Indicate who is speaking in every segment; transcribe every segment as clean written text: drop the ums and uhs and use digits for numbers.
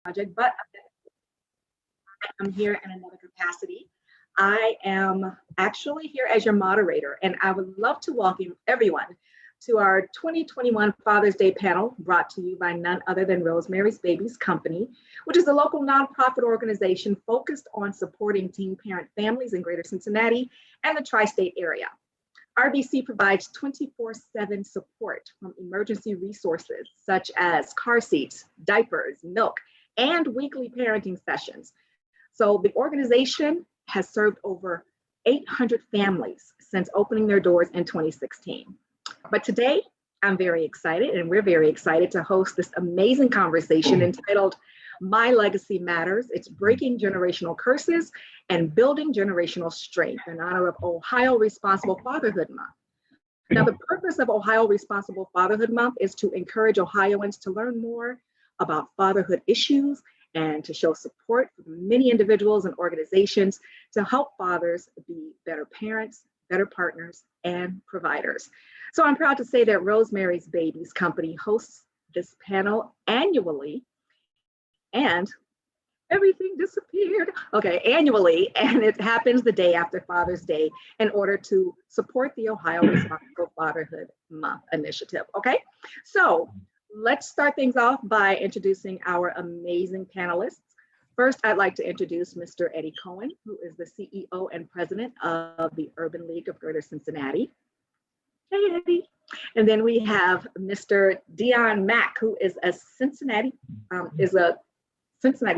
Speaker 1: project, but I'm here in another capacity. I am actually here as your moderator, and I would love to welcome everyone to our 2021 Father's Day panel brought to you by none other than Rosemary's Babies Company, which is a local nonprofit organization focused on supporting teen parent families in Greater Cincinnati and the tri-state area. RBC provides 24/7 support from emergency resources such as car seats, diapers, milk, and weekly parenting sessions. So the organization has served over 800 families since opening their doors in 2016. But today, I'm very excited, and we're very excited to host this amazing conversation entitled My Legacy Matters. It's Breaking Generational Curses and Building Generational Strength in honor of Ohio Responsible Fatherhood Month. Now, the purpose of Ohio Responsible Fatherhood Month is to encourage Ohioans to learn more about fatherhood issues and to show support for many individuals and organizations to help fathers be better parents, better partners, and providers. So I'm proud to say that Rosemary's Babies Company hosts this panel annually, and everything disappeared. Okay, annually, and it happens the day after Father's Day in order to support the Ohio Responsible Fatherhood Month initiative. Okay, so let's start things off by introducing our amazing panelists. First, I'd like to introduce Mr. Eddie Koen, who is the CEO and president of the Urban League of Greater Cincinnati. Hey, Eddie. And then we have Mr. Deon Mack, who is a Cincinnati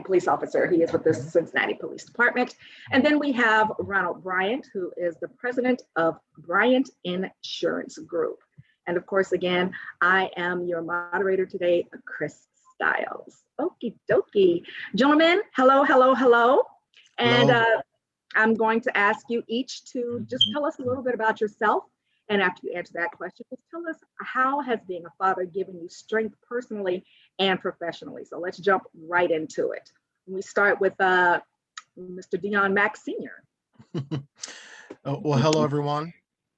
Speaker 1: police officer. He is with the Cincinnati Police Department. And then we have Ronald Bryant, who is the president of Bryant Insurance Group. And of course, again, I am your moderator today, Chris Stiles. Okie dokie. Gentlemen, hello, hello, hello. And I'm going to ask you each to just tell us a little bit about yourself. And after you answer that question, just tell us, how has being a father given you strength personally and professionally? So let's jump right into it. We start with Mr. Deon Mack Sr.
Speaker 2: Well, hello, everyone.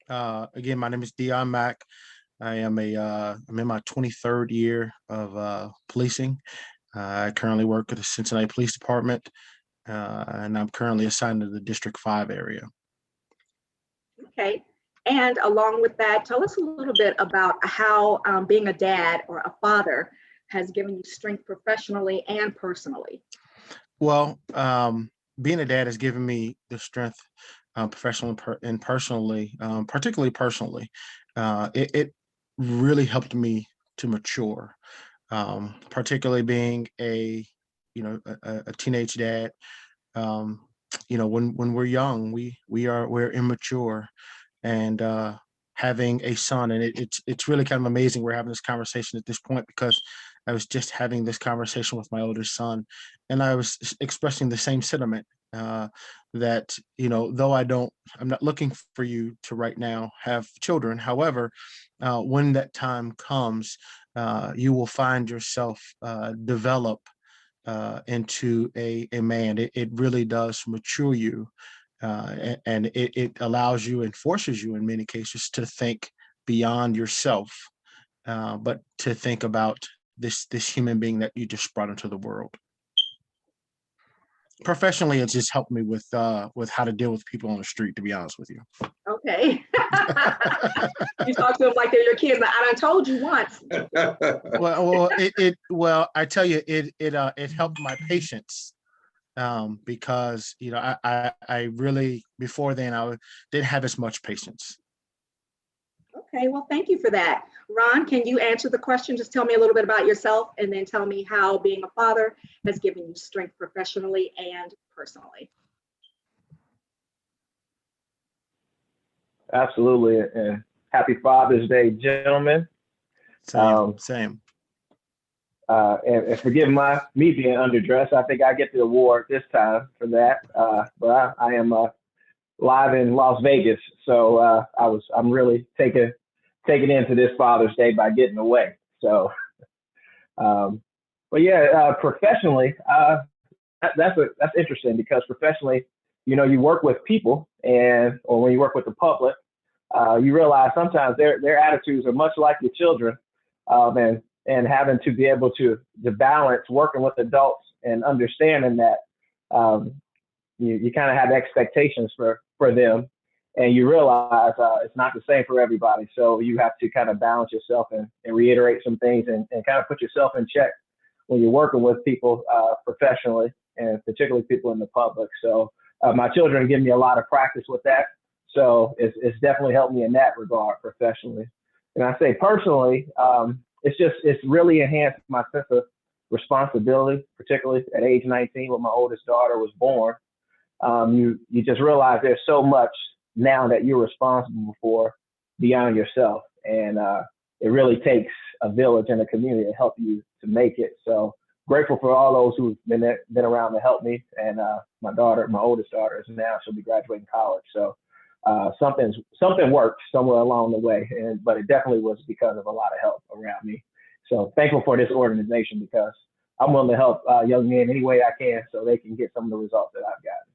Speaker 2: Again, my name is Deon Mack. I'm in my 23rd year of policing. I currently work at the Cincinnati Police Department, and I'm currently assigned to the District 5 area.
Speaker 1: Okay. And along with that, tell us a little bit about how being a dad or a father has given you strength professionally and personally.
Speaker 2: Well, being a dad has given me the strength professionally and personally, particularly personally. It really helped me to mature, particularly being a teenage dad. When we're young, we're immature. And having a son, and it's really kind of amazing we're having this conversation at this point, because I was just having this conversation with my oldest son, and I was expressing the same sentiment that, though I'm not looking for you to right now have children. However, when that time comes, you will find yourself develop into a man. It really does mature you. And it allows you and forces you in many cases to think beyond yourself, but to think about this human being that you just brought into the world. Professionally, it's just helped me with how to deal with people on the street, to be honest with you.
Speaker 1: Okay. You talk to them like they're your kids. Now, I done told you once.
Speaker 2: Well, I tell you, it helped my patience. Because I really, before then, I didn't have as much patience.
Speaker 1: Okay, well, thank you for that. Ron, can you answer the question? Just tell me a little bit about yourself, and then tell me how being a father has given you strength professionally and personally.
Speaker 3: Absolutely, and happy Father's Day, gentlemen.
Speaker 2: Same.
Speaker 3: And forgive me being underdressed. I think I get the award this time for that. But I am live in Las Vegas, so I'm really taking into this Father's Day by getting away. So, professionally, that's interesting, because professionally, you work with people, or when you work with the public, you realize sometimes their attitudes are much like your children, and having to be able to balance working with adults and understanding that you kind of have expectations for them, and you realize it's not the same for everybody. So you have to kind of balance yourself and reiterate some things and kind of put yourself in check when you're working with people professionally, and particularly people in the public. So my children give me a lot of practice with that. So it's definitely helped me in that regard professionally. And I say personally, it's really enhanced my sense of responsibility, particularly at age 19 when my oldest daughter was born. You just realize there's so much now that you're responsible for beyond yourself. And it really takes a village and a community to help you to make it. So grateful for all those who've been around to help me. And my oldest daughter is now, she'll be graduating college. So something worked somewhere along the way, but it definitely was because of a lot of help around me. So thankful for this organization, because I'm willing to help young men any way I can so they can get some of the results that I've gotten.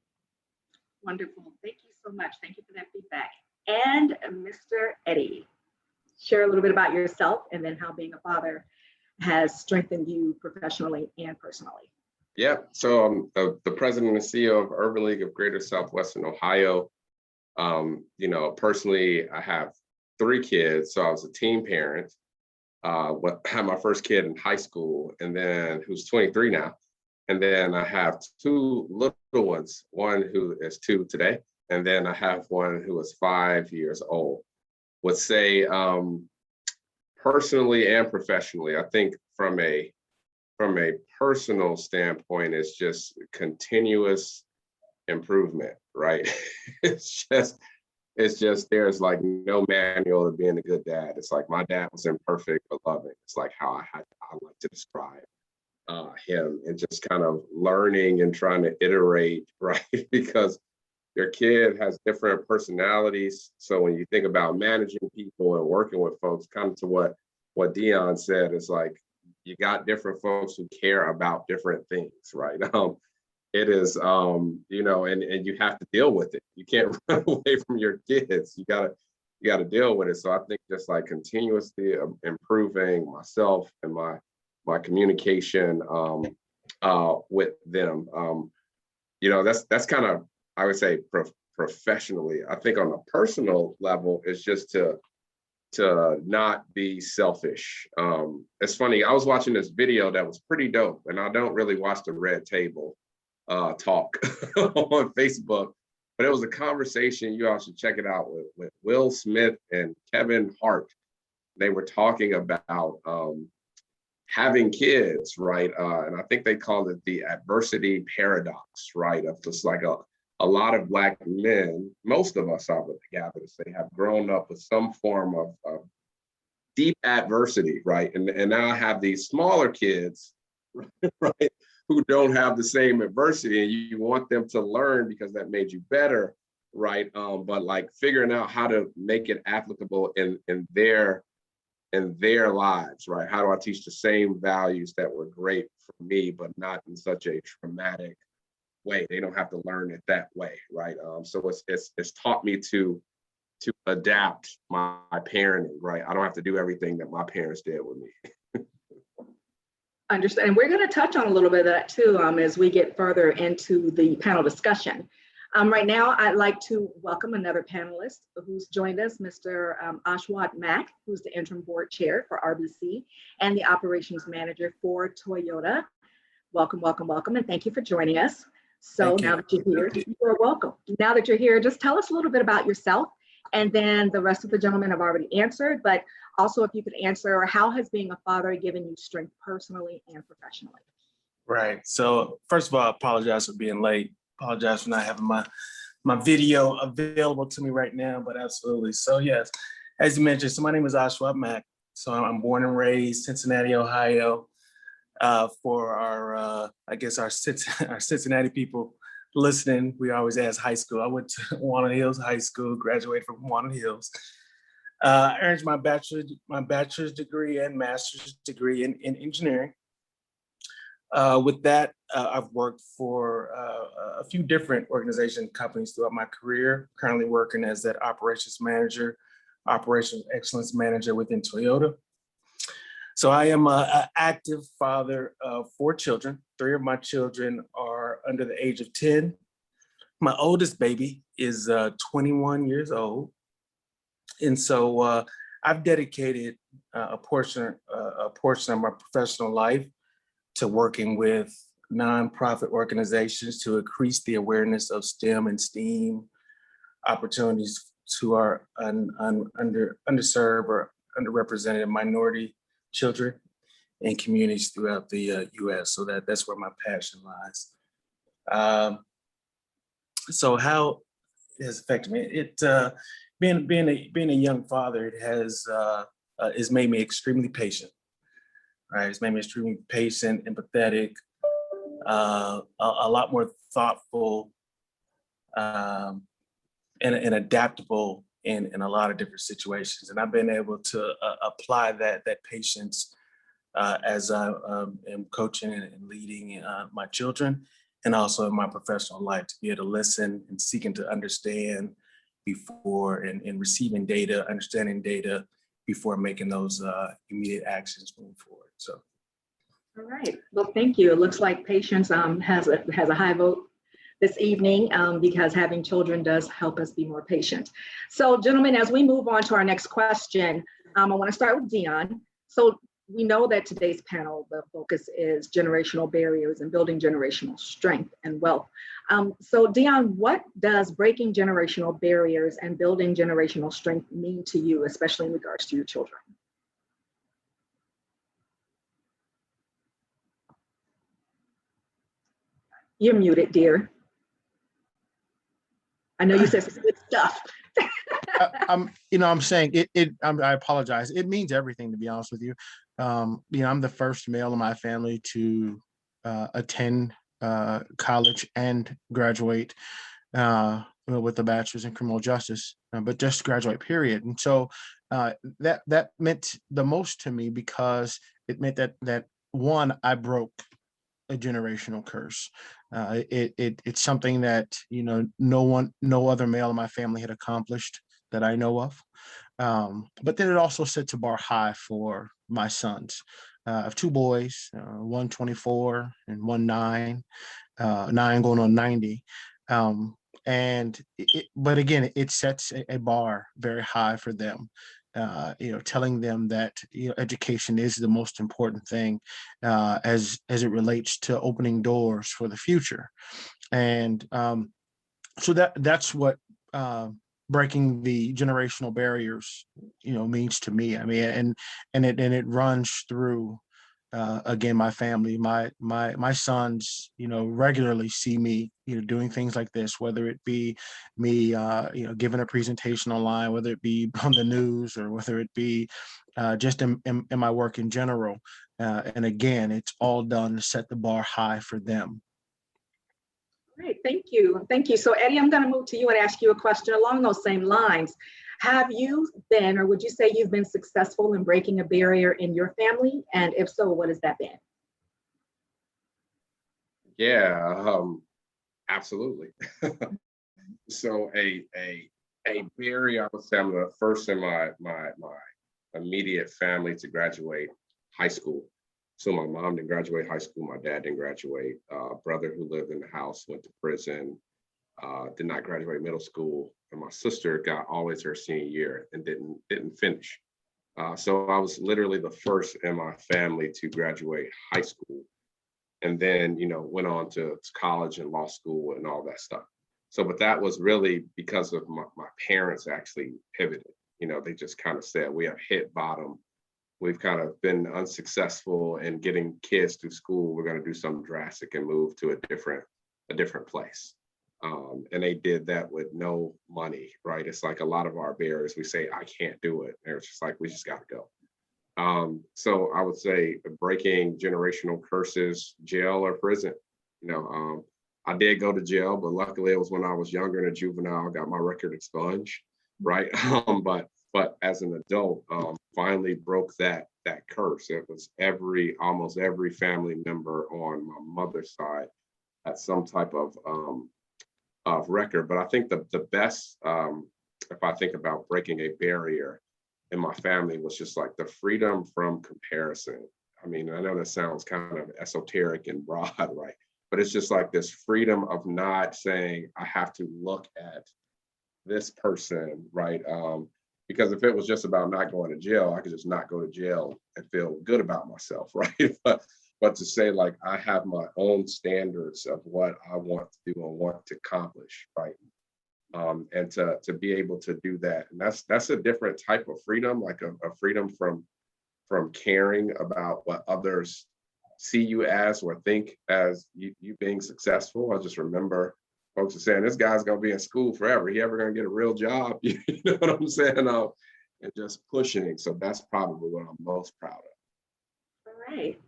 Speaker 1: Wonderful. Thank you so much. Thank you for that feedback. And Mr. Eddie, share a little bit about yourself and then how being a father has strengthened you professionally and personally.
Speaker 4: Yeah, so I'm the president and CEO of Urban League of Greater Southwestern Ohio. Personally, I have 3 kids, so I was a teen parent. Had my first kid in high school, and then who's 23 now. And then I have 2 little ones, one who is 2 today, and then I have one who is 5 years old. Would say personally and professionally, I think from a personal standpoint, it's just continuous improvement, right? It's just there's like no manual of being a good dad. It's like my dad was imperfect but loving. It's like how I like to describe him, and just kind of learning and trying to iterate, right? Because your kid has different personalities. So when you think about managing people and working with folks, kind of to what Deon said, is like you got different folks who care about different things, right? It is, and you have to deal with it. You can't run away from your kids. You gotta deal with it. So I think just like continuously improving myself and my communication with them. That's kind of, I would say, professionally. I think on a personal level, it's just to not be selfish. It's funny, I was watching this video that was pretty dope, and I don't really watch the Red Table talk on Facebook, but it was a conversation, you all should check it out, with Will Smith and Kevin Hart. They were talking about having kids, right? And I think they called it the adversity paradox, right? Of just like a lot of Black men, most of us, I would gather to say, have grown up with some form of deep adversity, right? And now I have these smaller kids, right, who don't have the same adversity, and you want them to learn because that made you better, right? But like figuring out how to make it applicable in their lives, right? How do I teach the same values that were great for me, but not in such a traumatic way? They don't have to learn it that way, right? So it's taught me to adapt my parenting, right? I don't have to do everything that my parents did with me.
Speaker 1: Understand. And we're going to touch on a little bit of that too as we get further into the panel discussion. Right now, I'd like to welcome another panelist who's joined us, Mr. Aswad Mack, who's the interim board chair for RBC and the operations manager for Toyota. Welcome, welcome, welcome, and thank you for joining us. So now that you're here, you're welcome. Now that you're here, just tell us a little bit about yourself, and then the rest of the gentlemen have already answered, but also if you could answer, how has being a father given you strength personally and professionally?
Speaker 2: Right. So first of all, I apologize for being late. Apologize for not having my video available to me right now, but absolutely. So yes, as you mentioned, so my name is Aswad Mack. So I'm born and raised Cincinnati, Ohio. For our Cincinnati people listening, we always ask high school. I went to Walnut Hills High School, graduated from Walnut Hills. Earned my bachelor's degree and master's degree in engineering. With that, I've worked for a few different organization companies throughout my career, currently working as that operations excellence manager within Toyota.
Speaker 5: So I am an active father of 4 children. 3 of my children are under the age of 10. My oldest baby is 21 years old. And so I've dedicated a portion of my professional life to working with nonprofit organizations to increase the awareness of STEM and STEAM opportunities to our underserved or underrepresented minority children and communities throughout the U.S. So that's where my passion lies. So how it has affected me? Being a young father, it has made me extremely patient. Right, it's made me extremely patient, empathetic, a lot more thoughtful, and adaptable in a lot of different situations. And I've been able to apply that patience as I am coaching and leading my children, and also in my professional life, to be able to listen and seeking to understand before and receiving data, understanding data before making those immediate actions moving forward. So.
Speaker 1: All right. Well, thank you. It looks like patience has a high vote this evening because having children does help us be more patient. So, gentlemen, as we move on to our next question, I want to start with Deon. So we know that today's panel, the focus is generational barriers and building generational strength and wealth. So Deon, what does breaking generational barriers and building generational strength mean to you, especially in regards to your children? You're muted, dear. I know you said some good stuff.
Speaker 2: I'm saying it. I apologize. It means everything, to be honest with you. I'm the first male in my family to attend college and graduate with a bachelor's in criminal justice, but just graduate, period. And so that meant the most to me because it meant that one, I broke a generational curse. It's something that no other male in my family had accomplished that I know of. But then it also sets a bar high for my sons. I have 2 boys, one 24 and one 9 going on 90. But again, it sets a bar very high for them. Telling them that education is the most important thing as it relates to opening doors for the future, and so that's what breaking the generational barriers means to me. I mean, and it runs through again my family. My sons regularly see me doing things like this, whether it be me giving a presentation online, whether it be on the news, or whether it be just in my work in general. And again, it's all done to set the bar high for them.
Speaker 1: Great, thank you. So Eddie, I'm going to move to you and ask you a question along those same lines. Have you been, or would you say you've been successful in breaking a barrier in your family? And if so, what has that been?
Speaker 4: Yeah, absolutely. So a barrier, I would say I'm the first in my immediate family to graduate high school. So my mom didn't graduate high school, my dad didn't graduate. Brother who lived in the house went to prison, did not graduate middle school, and my sister got always her senior year and didn't finish. So I was literally the first in my family to graduate high school, and then went on to college and law school and all that stuff. So, but that was really because of my parents actually pivoted. They just kind of said, we have hit bottom. We've kind of been unsuccessful in getting kids through school. We're going to do something drastic and move to a different place. And they did that with no money, right? It's like a lot of our barriers, we say, I can't do it. And it's just like, we just got to go. So I would say breaking generational curses, jail or prison. I did go to jail, but luckily it was when I was younger and a juvenile, got my record expunged, right? But as an adult, finally broke that curse. It was almost every family member on my mother's side had some type of record. But I think the best, if I think about breaking a barrier, in my family was just like the freedom from comparison. I mean, I know that sounds kind of esoteric and broad, right? But it's just like this freedom of not saying I have to look at this person, right? Because if it was just about not going to jail, I could just not go to jail and feel good about myself, right? But to say like I have my own standards of what I want to do and want to accomplish, right? And to be able to do that, and that's a different type of freedom, like a freedom from caring about what others see you as or think as you being successful. I just remember folks are saying, this guy's gonna be in school forever. He ever gonna get a real job? You know what I'm saying? And just pushing. So that's probably what I'm most proud of.
Speaker 1: All right.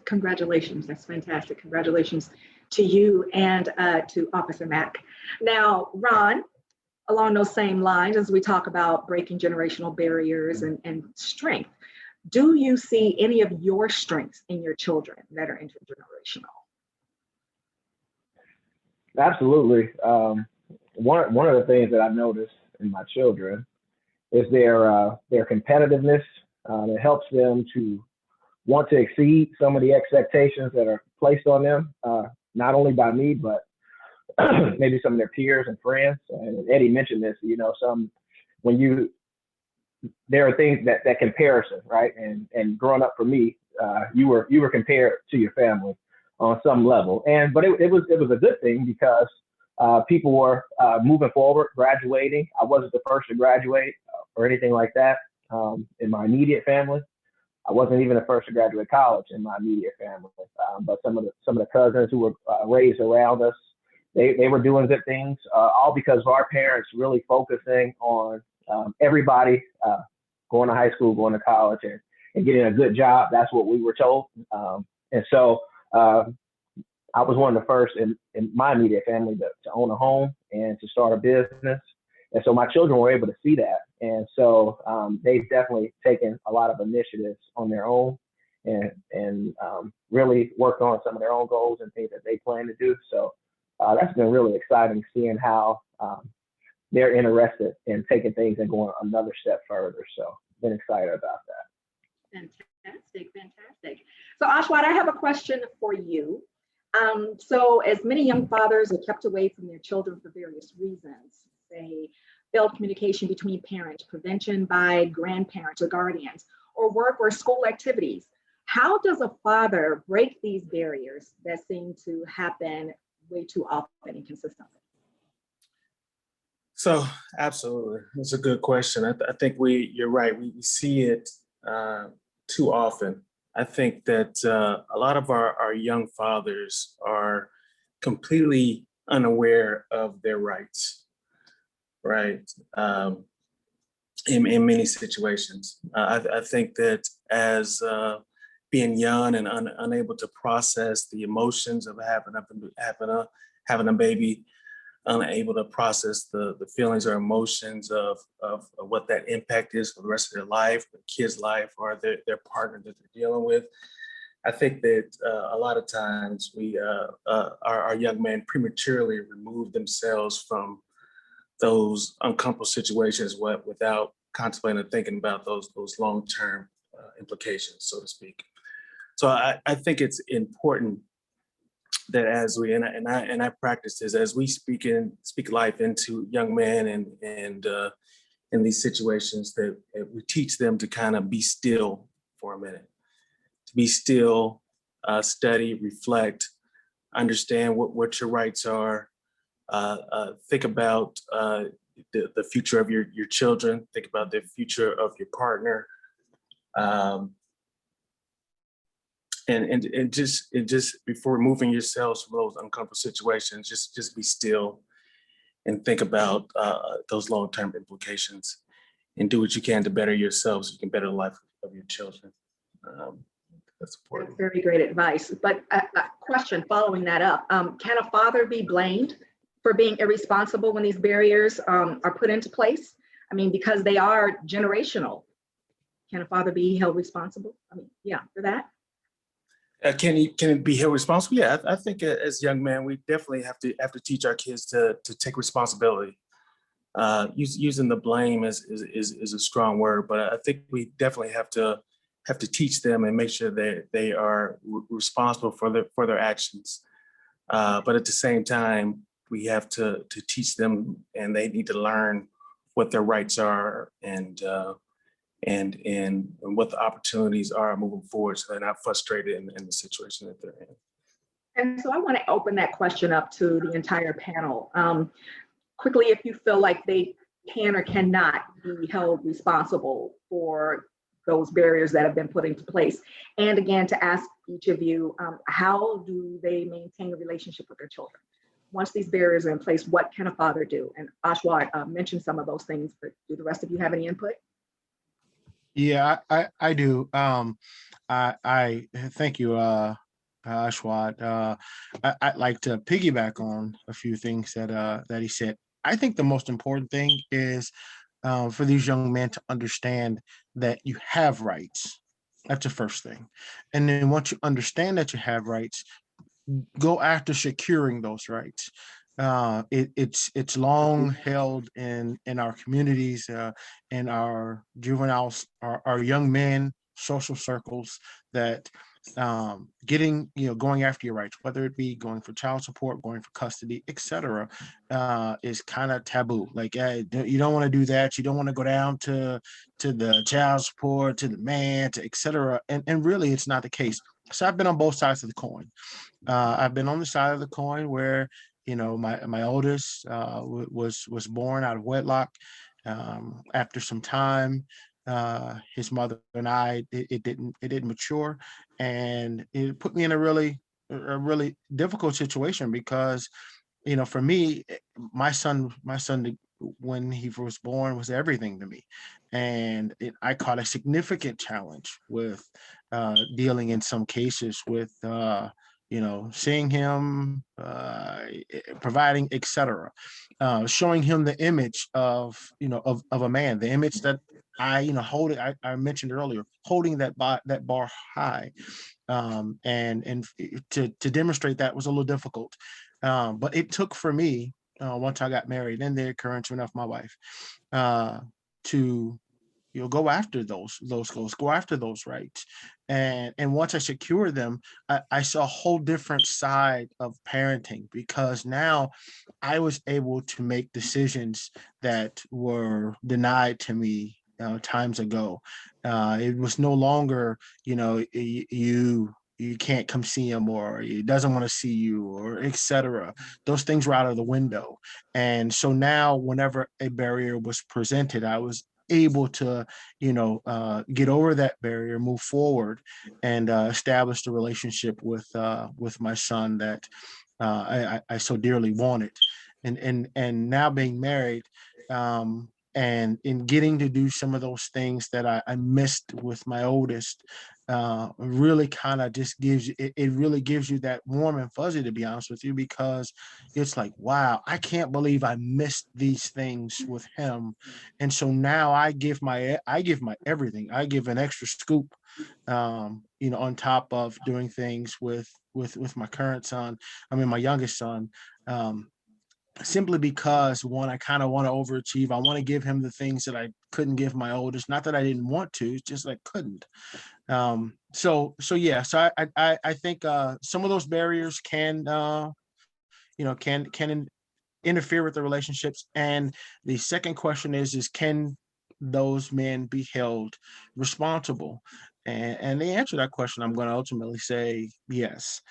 Speaker 1: Congratulations. That's fantastic. Congratulations to you and to Officer Mack. Now, Ron, along those same lines, as we talk about breaking generational barriers and strength, do you see any of your strengths in your children that are intergenerational?
Speaker 3: Absolutely. One of the things that I've noticed in my children is their competitiveness. It helps them to want to exceed some of the expectations that are placed on them, not only by me, but maybe some of their peers and friends. And Eddie mentioned this, there are things that comparison, right? And growing up for me, you were compared to your family on some level. But it was a good thing because people were moving forward, graduating. I wasn't the first to graduate or anything like that in my immediate family. I wasn't even the first to graduate college in my immediate family. But some of the cousins who were raised around us, they were doing good things, all because of our parents really focusing on everybody going to high school, going to college, and getting a good job. That's what we were told. And so I was one of the first in my immediate family to own a home and to start a business. And so my children were able to see that. And so they've definitely taken a lot of initiatives on their own and really worked on some of their own goals and things that they plan to do. So that's been really exciting, seeing how they're interested in taking things and going another step further. So been excited about that.
Speaker 1: Fantastic. So Aswad, I have a question for you. So as many young fathers are kept away from their children for various reasons, say failed communication between parents, prevention by grandparents or guardians, or work or school activities, how does a father break these barriers that seem to happen way too often and consistently?
Speaker 5: So absolutely, it's a good question. I think you're right. We see it too often. I think that a lot of our young fathers are completely unaware of their rights, right? In many situations, I think that as being young and unable to process the emotions of having a baby, unable to process the feelings or emotions of what that impact is for the rest of their life, the kid's life, or their partner that they're dealing with. I think that a lot of times our young men prematurely remove themselves from those uncomfortable situations without contemplating and thinking about those long-term implications, so to speak. So I think it's important that as we and I practice this as we speak life into young men and in these situations, that we teach them to kind of be still for a minute, to be still, study, reflect, understand what your rights are, think about the future of your children, think about the future of your partner. And just before removing yourselves from those uncomfortable situations, just be still and think about those long-term implications, and do what you can to better yourselves so you can better the life of your children. That's important.
Speaker 1: That's very great advice. But a question following that up, can a father be blamed for being irresponsible when these barriers are put into place? I mean, because they are generational. Can a father be held responsible? I mean, yeah, for that.
Speaker 5: Can it be held responsible? Yeah, I think as young men, we definitely have to teach our kids to take responsibility using the blame is a strong word, but I think we definitely have to teach them and make sure that they are responsible for their actions. But at the same time, we have to teach them, and they need to learn what their rights are and what the opportunities are moving forward, so they're not frustrated in the situation that they're in.
Speaker 1: And so I want to open that question up to the entire panel. Quickly, if you feel like they can or cannot be held responsible for those barriers that have been put into place. And again, to ask each of you, how do they maintain a relationship with their children? Once these barriers are in place, what can a father do? And Aswad mentioned some of those things, but do the rest of you have any input?
Speaker 2: Yeah, I do. I thank you, Aswad. I'd like to piggyback on a few things that he said. I think the most important thing is for these young men to understand that you have rights. That's the first thing. And then once you understand that you have rights, go after securing those rights. It's long held in our communities, in our juveniles, our young men social circles, that going after your rights, whether it be going for child support, going for custody, etc., is kind of taboo. Like, you don't want to do that. You don't want to go down to the child support, to the man, to etc. And really, it's not the case. So I've been on both sides of the coin. I've been on the side of the coin where my oldest was born out of wedlock. After some time, his mother and I, it didn't mature, and it put me in a really difficult situation because for me, my son when he was born was everything to me, and I caught a significant challenge with dealing in some cases with seeing him, providing, etc., showing him the image of a man, the image that I hold it. I mentioned earlier, holding that bar high, and to demonstrate that was a little difficult, but it took for me, once I got married and the occurrence of my wife, to go after those goals, go after those rights. And once I secure them, I saw a whole different side of parenting, because now I was able to make decisions that were denied to me times ago. It was no longer, you can't come see him, or he doesn't want to see you, or etc. Those things were out of the window. And so now whenever a barrier was presented, I was able to get over that barrier, move forward, and establish the relationship with my son that I so dearly wanted. And now being married, and in getting to do some of those things that I missed with my oldest, really kind of just gives you, it really gives you that warm and fuzzy, to be honest with you, because it's like, wow, I can't believe I missed these things with him. And so now I give my everything. I give an extra scoop, on top of doing things with my current son. I mean, my youngest son, simply because, one, I kind of want to overachieve. I want to give him the things that I couldn't give my oldest. Not that I didn't want to, it's just I couldn't. So yeah. So I think some of those barriers can interfere with the relationships. And the second question is can those men be held responsible? And the answer to that question, I'm going to ultimately say yes.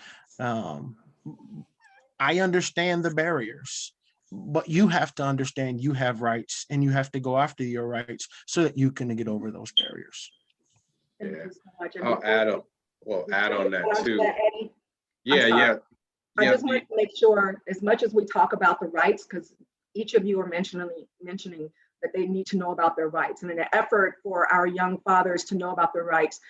Speaker 2: I understand the barriers, but you have to understand you have rights, and you have to go after your rights so that you can get over those barriers.
Speaker 4: Yeah. I'll add on that too.
Speaker 1: Eddie,
Speaker 4: Yeah.
Speaker 1: I just wanted to make sure, as much as we talk about the rights, because each of you are mentioning that they need to know about their rights. And in an effort for our young fathers to know about their rights,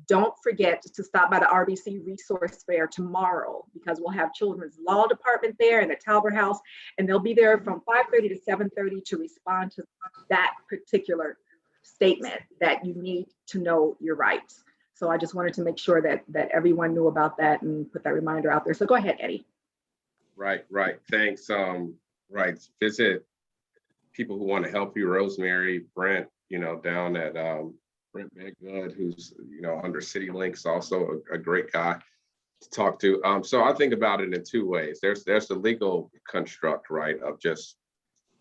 Speaker 1: don't forget to stop by the RBC Resource Fair tomorrow, because we'll have Children's Law Department there in the Talbot House, and they'll be there from 5:30 to 7:30 to respond to that particular statement that you need to know your rights. So I just wanted to make sure that everyone knew about that and put that reminder out there. So go ahead, Eddie.
Speaker 4: Right. Thanks. Right. Visit people who want to help you, Rosemary, Brent, down at Brent Meggood, who's, under City Links, also a great guy to talk to. So I think about it in two ways. There's the legal construct, right, of just,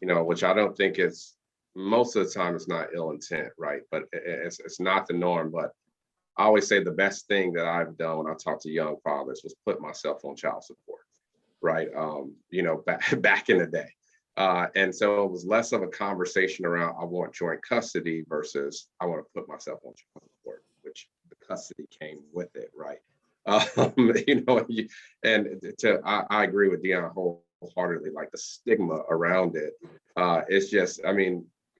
Speaker 4: which I don't think is, most of the time it's not ill intent, right? But it's not the norm. But I always say the best thing that I've done when I talk to young fathers was put myself on child support, right? Back in the day. And so it was less of a conversation around I want joint custody versus I want to put myself on child support, which the custody came with it, right? I agree with Deon wholeheartedly, like the stigma around it. It's just,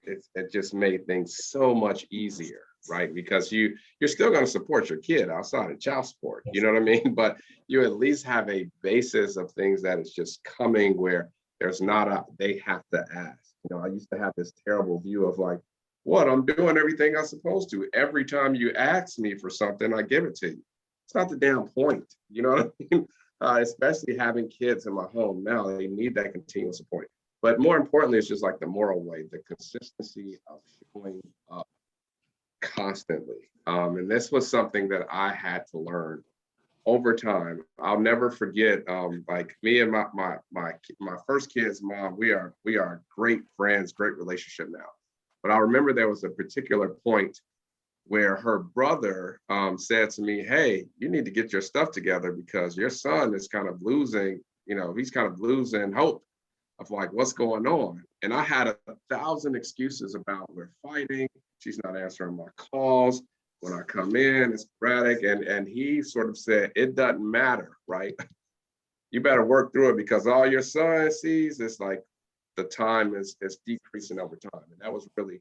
Speaker 4: it just made things so much easier, right? Because you're still going to support your kid outside of child support, you know what I mean? But you at least have a basis of things that is just coming where there's not they have to ask. I used to have this terrible view of like, what, I'm doing everything I'm supposed to. Every time you ask me for something, I give it to you. It's not the damn point, you know what I mean? Especially having kids in my home now, they need that continual support. But more importantly, it's just like the moral way, the consistency of showing up constantly. And this was something that I had to learn over time. I'll never forget, like me and my first kid's mom, we are great friends, great relationship now. But I remember there was a particular point where her brother said to me, hey, you need to get your stuff together because your son is kind of losing, he's kind of losing hope of like what's going on. And I had 1,000 excuses about we're fighting, she's not answering my calls. When I come in, it's sporadic. And he sort of said, it doesn't matter, right? You better work through it because all your son sees is like the time is decreasing over time. And that was really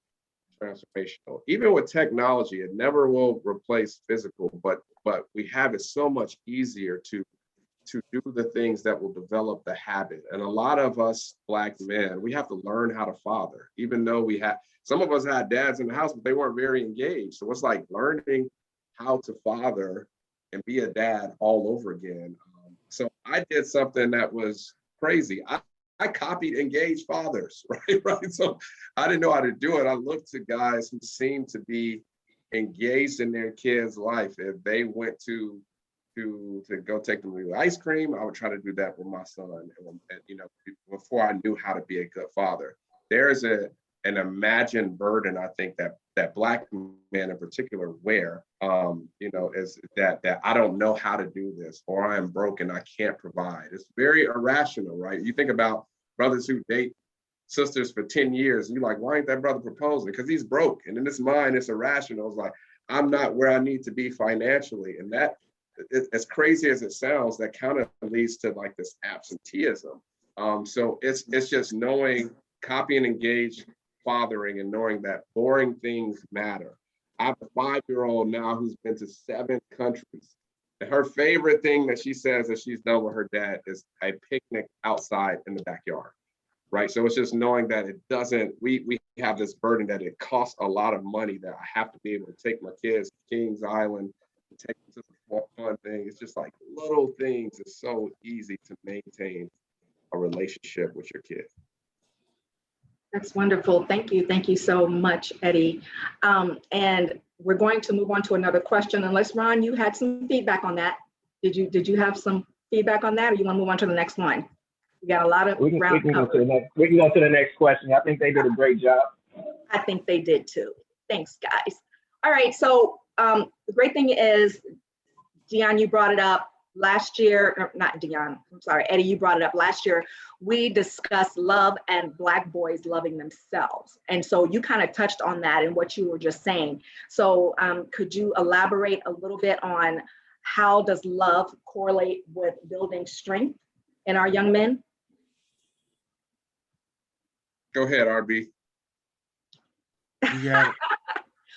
Speaker 4: transformational. Even with technology, it never will replace physical, but we have it so much easier to do the things that will develop the habit. And a lot of us Black men, we have to learn how to father, even though some of us had dads in the house, but they weren't very engaged. So it's like learning how to father and be a dad all over again. So I did something that was crazy. I copied engaged fathers, right? So I didn't know how to do it. I looked to guys who seemed to be engaged in their kids' life. If they went to go take them to ice cream, I would try to do that with my son. And, before I knew how to be a good father, there's an imagined burden, I think that Black men in particular wear, is that I don't know how to do this, or I am broke and I can't provide. It's very irrational, right? You think about brothers who date sisters for 10 years, and you're like, why ain't that brother proposing? Because he's broke. And in his mind, it's irrational. It's like, I'm not where I need to be financially. And that, as crazy as it sounds, that kind of leads to like this absenteeism. So it's just knowing, copy and engage fathering, and knowing that boring things matter. I have a 5-year-old now who's been to 7 countries. And her favorite thing that she says that she's done with her dad is a picnic outside in the backyard, right? So it's just knowing that it doesn't, we have this burden that it costs a lot of money, that I have to be able to take my kids to Kings Island, and take them to the fun thing. It's just like little things. It's so easy to maintain a relationship with your kid.
Speaker 1: That's wonderful. Thank you. Thank you so much, Eddie. And we're going to move on to another question, unless Ron, you had some feedback on that. Did you have some feedback on that, or you want to move on to the next one? We got a lot of
Speaker 3: we can go to the next question. I think they did a great job.
Speaker 1: I think they did too. Thanks, guys. All right. So the great thing is, Deon, you brought it up last year, or not Deon, I'm sorry, Eddie, you brought it up last year. We discussed love and Black boys loving themselves. And so you kind of touched on that in what you were just saying. So could you elaborate a little bit on how does love correlate with building strength in our young men?
Speaker 4: Go ahead, RB.
Speaker 2: Yeah.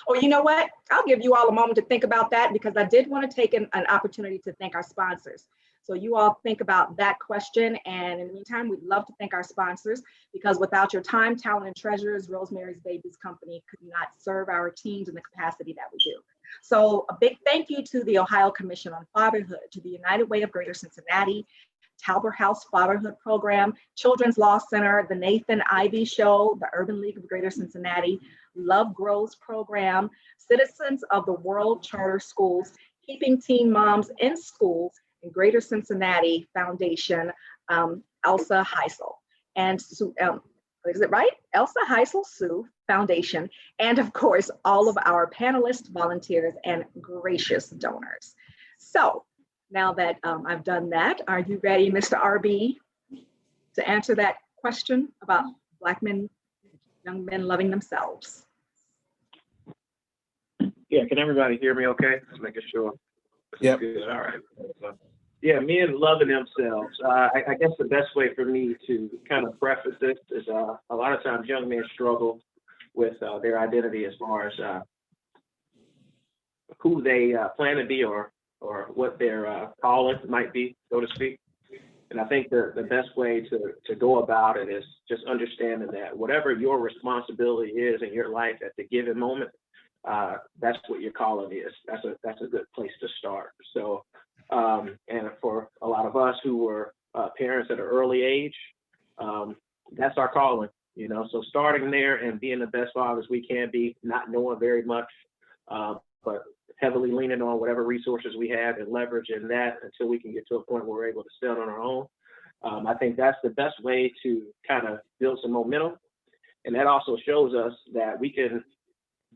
Speaker 1: Or you know what? I'll give you all a moment to think about that, because I did want to take an opportunity to thank our sponsors. So you all think about that question. And in the meantime, we'd love to thank our sponsors, because without your time, talent, and treasures, Rosemary's Babies Company could not serve our teams in the capacity that we do. So a big thank you to the Ohio Commission on Fatherhood, to the United Way of Greater Cincinnati, Talbot House Fatherhood Program, Children's Law Center, the Nathan Ivy Show, the Urban League of Greater Cincinnati, Love Grows Program, Citizens of the World Charter Schools, Keeping Teen Moms in Schools, and Greater Cincinnati Foundation, Elsa Heisel. And is it right? Elsa Heisel Sue Foundation, and of course, all of our panelists, volunteers, and gracious donors. So now that I've done that, are you ready, Mr. RB, to answer that question about Black men, young men loving themselves?
Speaker 3: Yeah, can everybody hear me okay? Just making sure.
Speaker 5: Yep.
Speaker 3: Good. All right. Yeah, men loving themselves. I guess the best way for me to kind of preface this is a lot of times young men struggle with their identity as far as who they plan to be or what their calling might be, so to speak. And I think the best way to go about it is just understanding that whatever your responsibility is in your life at the given moment, that's what your calling is. That's a good place to start. So, and for a lot of us who were parents at an early age, that's our calling, you know. So starting there and being the best fathers we can be, not knowing very much, but heavily leaning on whatever resources we have and leveraging that until we can get to a point where we're able to stand on our own. I think that's the best way to kind of build some momentum. And that also shows us that we can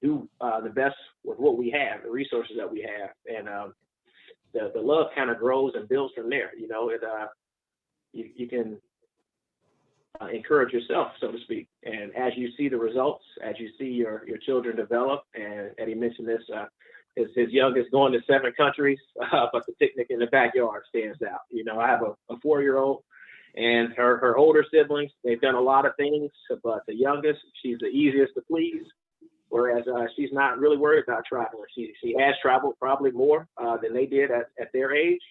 Speaker 3: do the best with what we have, the resources that we have. And the love kind of grows and builds from there. You know, you can encourage yourself, so to speak. And as you see the results, as you see your children develop, and Eddie mentioned this, his youngest going to 7 countries, but the picnic in the backyard stands out. You know, I have a 4-year-old and her older siblings, they've done a lot of things, but the youngest, she's the easiest to please. Whereas she's not really worried about traveling. She has traveled probably more than they did at their age,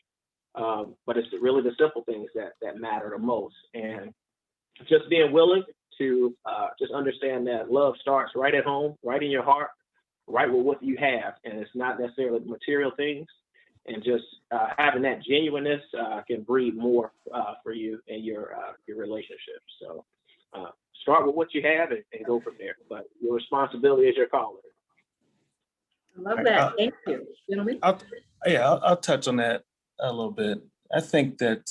Speaker 3: but it's really the simple things that matter the most. And just being willing to just understand that love starts right at home, right in your heart, right with what you have. And it's not necessarily material things. And just having that genuineness can breed more for you and your relationship. So start with what you have and go from there. But your responsibility is your calling.
Speaker 1: I love that. Thank you, gentlemen.
Speaker 5: I'll touch on that a little bit. I think that,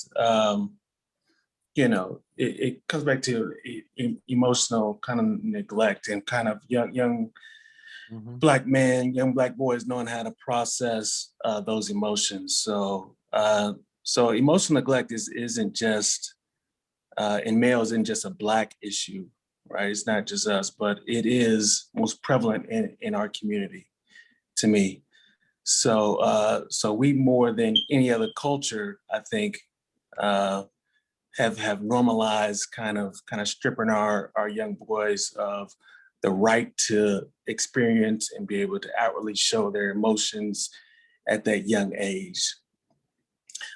Speaker 5: you know, it comes back to emotional kind of neglect and kind of young Black men, young Black boys knowing how to process those emotions. So emotional neglect isn't just in males, isn't just a Black issue, right? It's not just us, but it is most prevalent in our community, to me. So we more than any other culture, I think, have normalized kind of stripping our young boys of the right to experience and be able to outwardly show their emotions at that young age.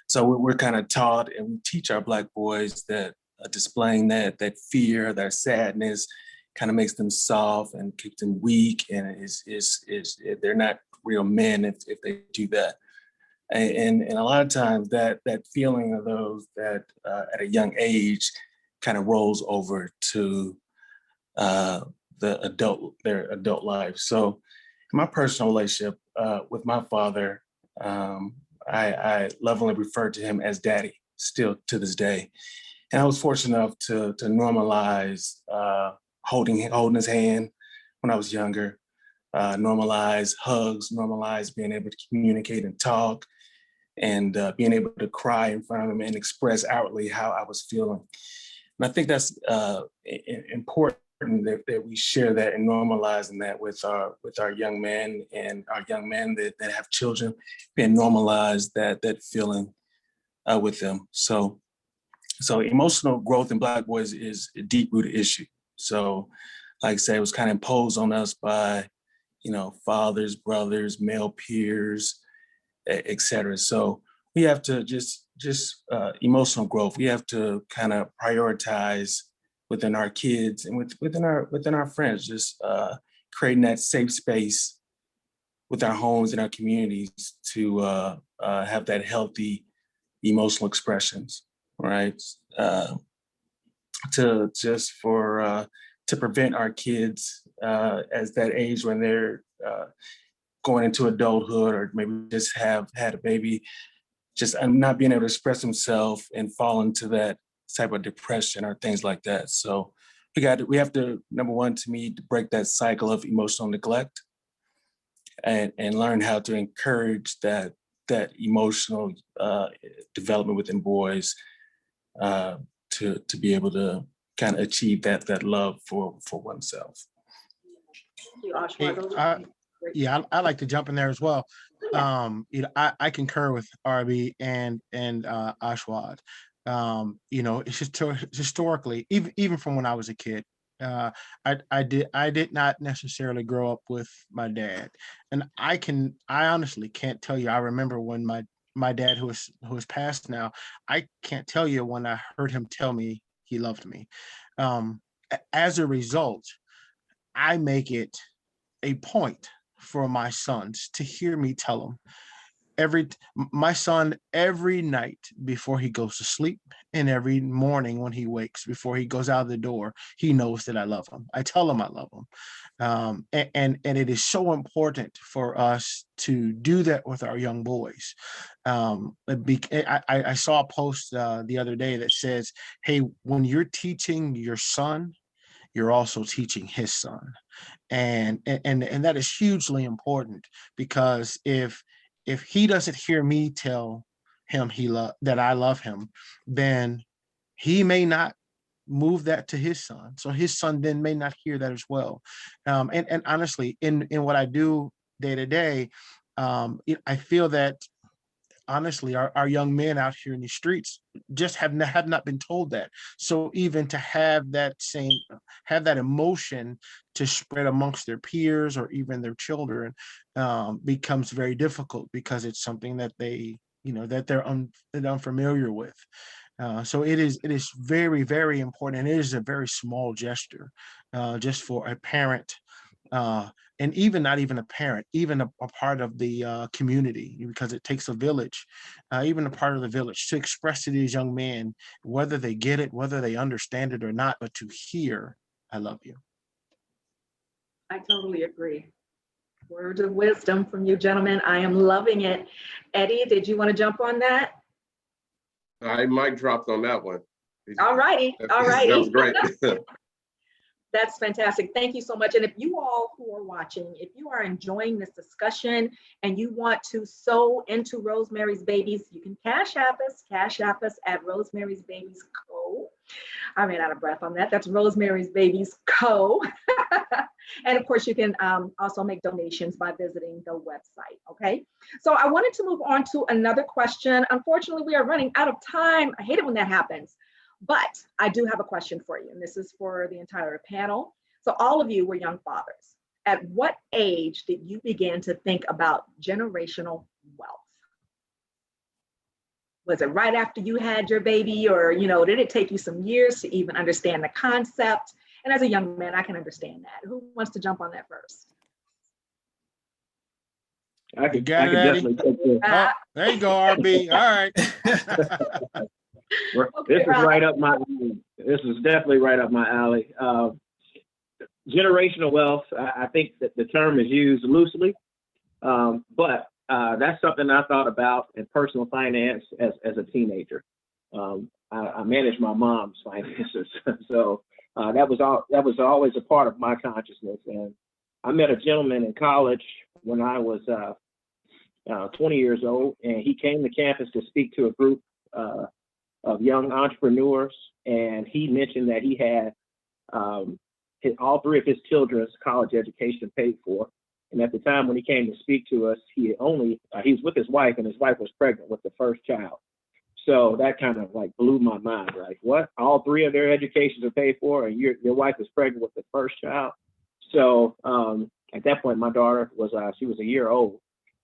Speaker 5: So we're kind of taught, and we teach our Black boys that displaying that fear, that sadness, kind of makes them soft and keeps them weak, and they're not real men if they do that. And a lot of times that feeling of those that at a young age kind of rolls over to their adult life. So in my personal relationship with my father, I lovingly refer to him as Daddy still to this day. And I was fortunate enough to normalize holding his hand when I was younger, normalize hugs, normalize being able to communicate and talk, and being able to cry in front of him and express outwardly how I was feeling. And I think that's important that we share that and normalizing that with our young men and our young men that have children, being normalized that feeling with them. So emotional growth in Black boys is a deep-rooted issue. So, like I say, it was kind of imposed on us by, you know, fathers, brothers, male peers, et cetera. So we have to just emotional growth. We have to kind of prioritize within our kids and within our friends, just creating that safe space with our homes and our communities to have that healthy emotional expressions. right? To just for to prevent our kids as that age when they're going into adulthood, or maybe just have had a baby, just not being able to express themselves and fall into that type of depression or things like that. So we have to, number one, to me, to break that cycle of emotional neglect and learn how to encourage that emotional development within boys to be able to kind of achieve that love for oneself.
Speaker 1: Thank you, Aswad.
Speaker 2: Hey,
Speaker 1: Those are great.
Speaker 2: Yeah, I like to jump in there as well. I concur with RB and Aswad. It's just historically, even from when I was a kid, I did not necessarily grow up with my dad, and I honestly can't tell you. I remember when my dad, who is passed now, I can't tell you when I heard him tell me he loved me. As a result, I make it a point for my sons to hear me tell them my son, every night before he goes to sleep and every morning when he wakes, before he goes out the door, he knows that I love him. I tell him I love him. And it is so important for us to do that with our young boys. I saw a post the other day that says, hey, when you're teaching your son, you're also teaching his son. And that is hugely important, because if he doesn't hear me tell him that I love him, then he may not move that to his son. So his son then may not hear that as well. And honestly, in what I do day to day, I feel that honestly, our young men out here in the streets just have not been told that. So even to have that emotion to spread amongst their peers or even their children becomes very difficult, because it's something that they're unfamiliar with. So it is very, very important. And it is a very small gesture just for a parent, and even not even a parent, even a part of the community, because it takes a village, even a part of the village, to express to these young men, whether they get it, whether they understand it or not, but to hear, I love you.
Speaker 1: I totally agree. Words of wisdom from you gentlemen. I am loving it. Eddie, did you want to jump on that?
Speaker 4: I mic dropped on that one.
Speaker 1: All righty. All
Speaker 4: That was
Speaker 1: righty.
Speaker 4: great.
Speaker 1: That's fantastic. Thank you so much. And if you all who are watching, if you are enjoying this discussion and you want to sow into Rosemary's Babies, you can cash app us at Rosemary's Babies Co. I ran out of breath on that. That's Rosemary's Babies Co. And of course, you can also make donations by visiting the website. Okay. So I wanted to move on to another question. Unfortunately, we are running out of time. I hate it when that happens. But I do have a question for you, and this is for the entire panel. So all of you were young fathers. At what age did you begin to think about generational wealth? Was it right after you had your baby, or did it take you some years to even understand the concept? And as a young man, I can understand that. Who wants to jump on that first?
Speaker 3: I could definitely take this.
Speaker 2: Oh, there you go, RB. All right.
Speaker 3: This is right up my alley. This is definitely right up my alley. Generational wealth, I think that the term is used loosely, but that's something I thought about in personal finance as a teenager. I managed my mom's finances, so that was always a part of my consciousness. And I met a gentleman in college when I was 20 years old, and he came to campus to speak to a group of young entrepreneurs, and he mentioned that he had all three of his children's college education paid for. And at the time when he came to speak to us, he was with his wife, and his wife was pregnant with the first child. So that kind of like blew my mind. Like, what? All three of their educations are paid for, and your wife is pregnant with the first child. So at that point, my daughter was a year old,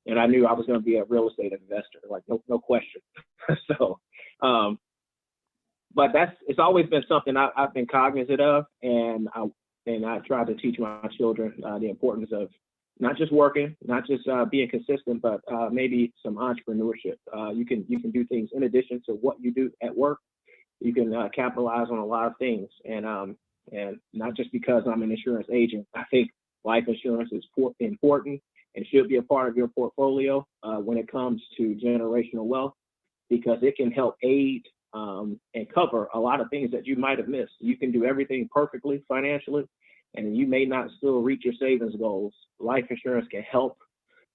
Speaker 3: and I knew I was going to be a real estate investor, like no question. So. But it's always been something I've been cognizant of, and I try to teach my children the importance of not just working, not just being consistent, but maybe some entrepreneurship. You can do things in addition to what you do at work. you can capitalize on a lot of things. And not just because I'm an insurance agent, I think life insurance is important and should be a part of your portfolio when it comes to generational wealth, because it can help aid and cover a lot of things that you might have missed. You can do everything perfectly financially, and you may not still reach your savings goals. Life insurance can help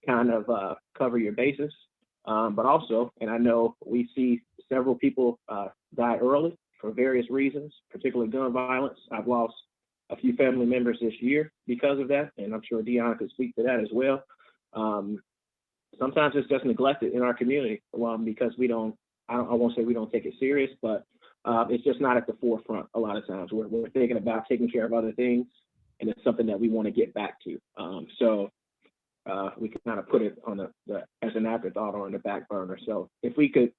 Speaker 3: kind of cover your basis. But also, and I know we see several people die early for various reasons, particularly gun violence. I've lost a few family members this year because of that, and I'm sure Deon could speak to that as well. Sometimes it's just neglected in our community, because I won't say we don't take it serious, but it's just not at the forefront a lot of times. We're thinking about taking care of other things, and it's something that we want to get back to. So we can kind of put it on as an afterthought or on the back burner. So if we could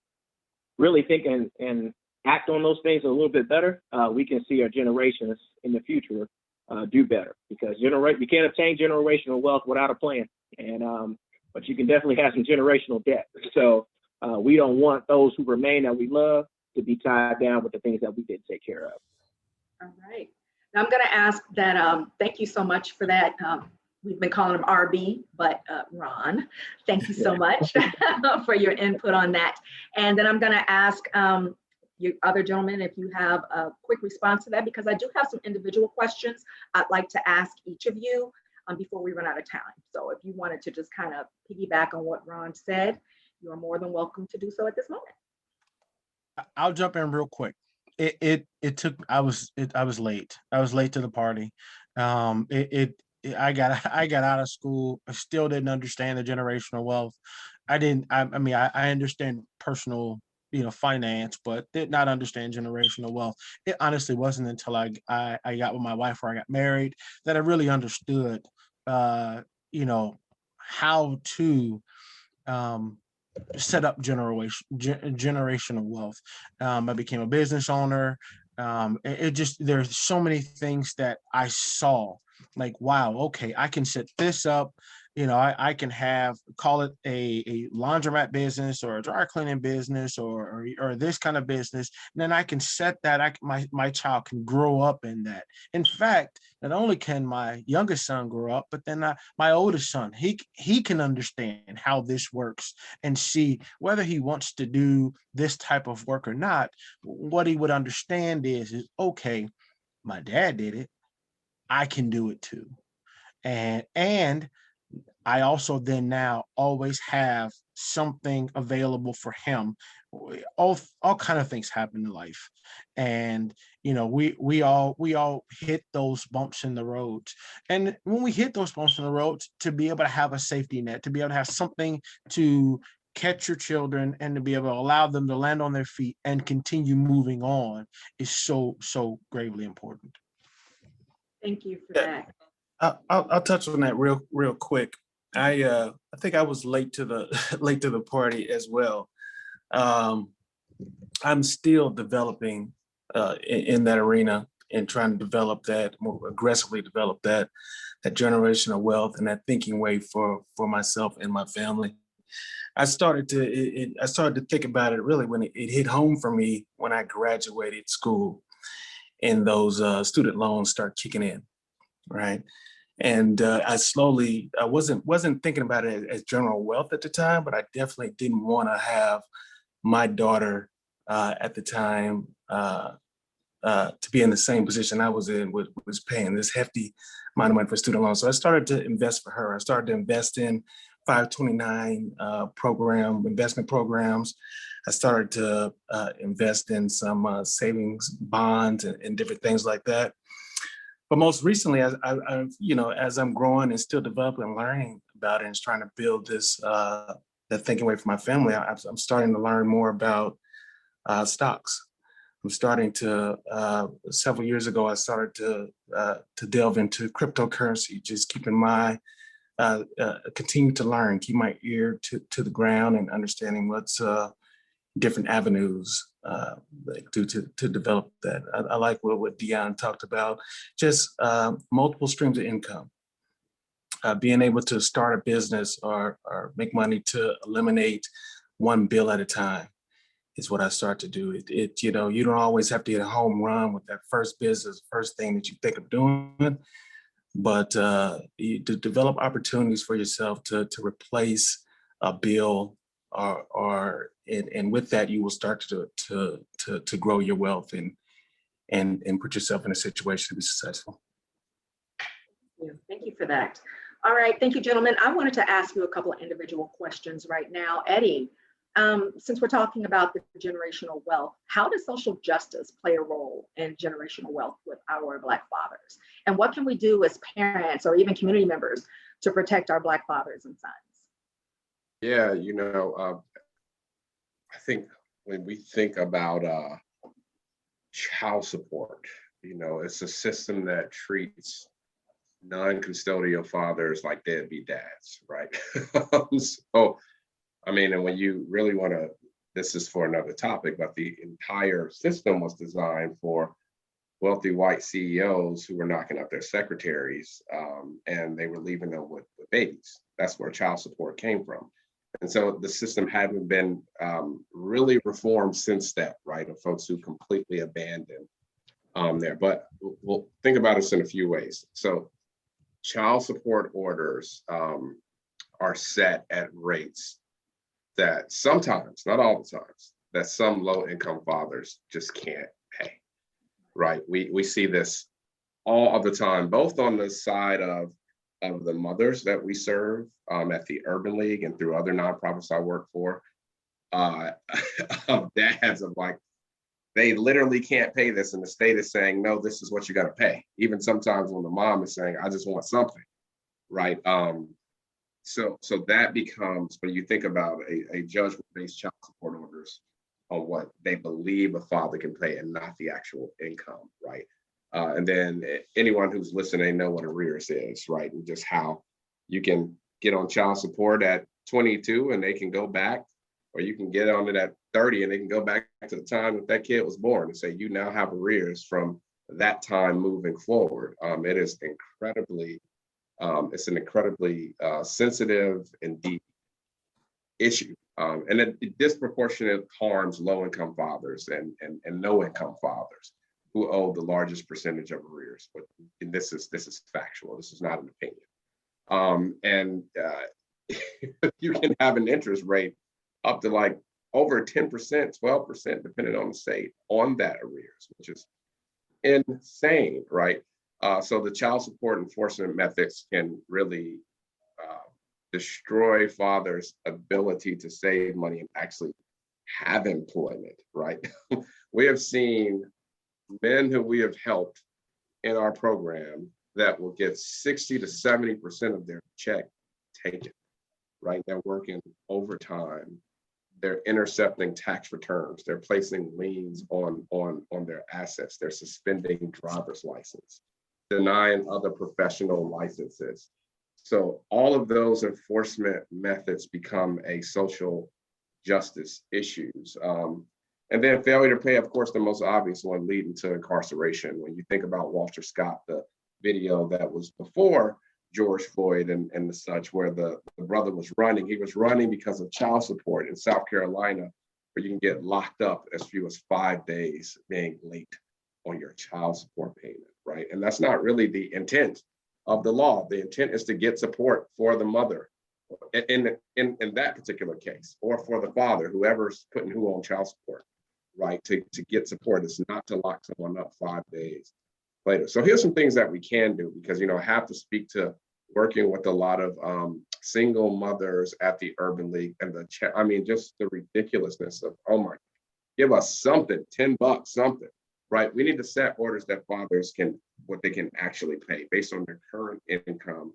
Speaker 3: really think and act on those things a little bit better, we can see our generations in the future do better, because you can't obtain generational wealth without a plan. And but you can definitely have some generational debt. So we don't want those who remain that we love to be tied down with the things that we didn't take care of.
Speaker 1: All right. Now I'm going to ask that, thank you so much for that. We've been calling him RB, but Ron, thank you so much for your input on that. And then I'm going to ask you other gentlemen if you have a quick response to that, because I do have some individual questions I'd like to ask each of you before we run out of time. So if you wanted to just kind of piggyback on what Ron said, you are more than welcome to do so at this moment.
Speaker 2: I'll jump in real quick. I was late. I was late to the party. I got out of school. I still didn't understand the generational wealth. I understand personal, finance, but did not understand generational wealth. It honestly wasn't until I got with my wife, or I got married, that I really understood, how to set up generational wealth. I became a business owner. There's so many things that I saw, like, wow, okay, I can set this up. I can call it a laundromat business, or a dry cleaning business, or this kind of business. And then I can set that. My child can grow up in that. In fact, not only can my youngest son grow up, but then my oldest son, he can understand how this works and see whether he wants to do this type of work or not. What he would understand is okay, my dad did it, I can do it too. And I also then now always have something available for him. All kind of things happen in life, and we all hit those bumps in the roads. And when we hit those bumps in the roads, to be able to have a safety net, to be able to have something to catch your children, and to be able to allow them to land on their feet and continue moving on, is so gravely important.
Speaker 1: Thank you for that.
Speaker 5: I'll touch on that real quick. I think I was late to the party as well. I'm still developing in that arena, and trying to develop that, more aggressively develop that generational wealth and that thinking way for myself and my family. I started to think about it really when it hit home for me when I graduated school, and those student loans start kicking in, right? And I wasn't thinking about it as general wealth at the time, but I definitely didn't want to have my daughter at the time to be in the same position I was in, was paying this hefty amount of money for student loans. So I started to invest for her. I started to invest in 529 investment programs. I started to invest in some savings bonds and different things like that. But most recently, as I'm growing and still developing and learning about it, and trying to build this that thinking way for my family, I'm starting to learn more about stocks. I'm starting to several years ago, I started to delve into cryptocurrency, just keeping my continue to learn, keep my ear to the ground, and understanding what's different avenues to develop that. I like what Deon talked about, just multiple streams of income. Being able to start a business or make money to eliminate one bill at a time. is what I start to do. You know, you don't always have to hit a home run with that first business, first thing that you think of doing, but to develop opportunities for yourself to replace a bill, and with that you will start to grow your wealth and put yourself in a situation to be successful.
Speaker 1: Yeah, thank you for that. All right, thank you, gentlemen. I wanted to ask you a couple of individual questions right now. Eddie, since we're talking about the generational wealth, how does social justice play a role in generational wealth with our Black fathers? And what can we do as parents or even community members to protect our Black fathers and sons?
Speaker 4: Yeah, you know, I think when we think about child support, you know, it's a system that treats non-custodial fathers like deadbeat dads, right? So, I mean, and when you really want to, this is for another topic, but the entire system was designed for wealthy white CEOs who were knocking up their secretaries, and they were leaving them with babies. That's where child support came from. And so the system hadn't been really reformed since that, right? Of folks who completely abandoned there. But we'll think about this in a few ways. So child support orders are set at rates that sometimes, not all the times, that some low-income fathers just can't pay, right? We see this all of the time, both on the side of the mothers that we serve at the Urban League and through other nonprofits I work for, of dads of like, they literally can't pay this, and the state is saying, no, this is what you got to pay. Even sometimes when the mom is saying, I just want something, right? So that becomes, when you think about a judgment-based child support orders on what they believe a father can pay and not the actual income, right? And then anyone who's listening know what arrears is, right? And just how you can get on child support at 22 and they can go back, or you can get on it at 30 and they can go back to the time that kid was born and say, you now have arrears from that time moving forward. It is incredibly, it's an incredibly sensitive and deep issue. And it disproportionately harms low-income fathers and no-income fathers who owe the largest percentage of arrears. But this is factual. This is not an opinion. You can have an interest rate up to like over 10%, 12%, depending on the state, on that arrears, which is insane, right? So the child support enforcement methods can really destroy fathers' ability to save money and actually have employment, right? We have seen men who we have helped in our program that will get 60 to 70% of their check taken, right? They're working overtime. They're intercepting tax returns. They're placing liens on their assets. They're suspending driver's license, denying other professional licenses. So all of those enforcement methods become a social justice issues. And then failure to pay, of course, the most obvious one, leading to incarceration. When you think about Walter Scott, the video that was before George Floyd and the such, where the brother was running. He was running because of child support in South Carolina, where you can get locked up as few as 5 days being late on your child support payment, right? And that's not really the intent of the law. The intent is to get support for the mother in that particular case, or for the father, whoever's putting who on child support, right? To get support. It's not to lock someone up 5 days later. So here's some things that we can do, because, you know, I have to speak to working with a lot of single mothers at the Urban League, and just the ridiculousness of, oh my, give us something, $10, something, right? We need to set orders that fathers can, what they can actually pay based on their current income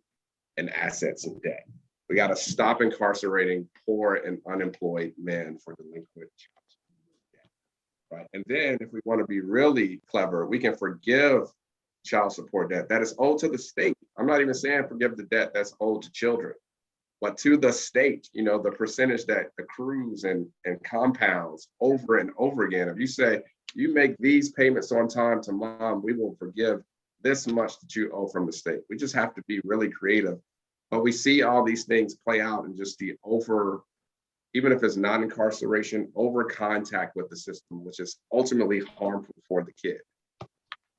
Speaker 4: and assets and debt. We got to stop incarcerating poor and unemployed men for delinquent child support debt, right? And then if we want to be really clever, we can forgive child support debt that is owed to the state. I'm not even saying forgive the debt that's owed to children, but to the state, you know, the percentage that accrues and compounds over and over again. If you say, you make these payments on time to mom, we will forgive this much that you owe from the state. We just have to be really creative. But we see all these things play out in just the even if it's not incarceration, over contact with the system, which is ultimately harmful for the kid.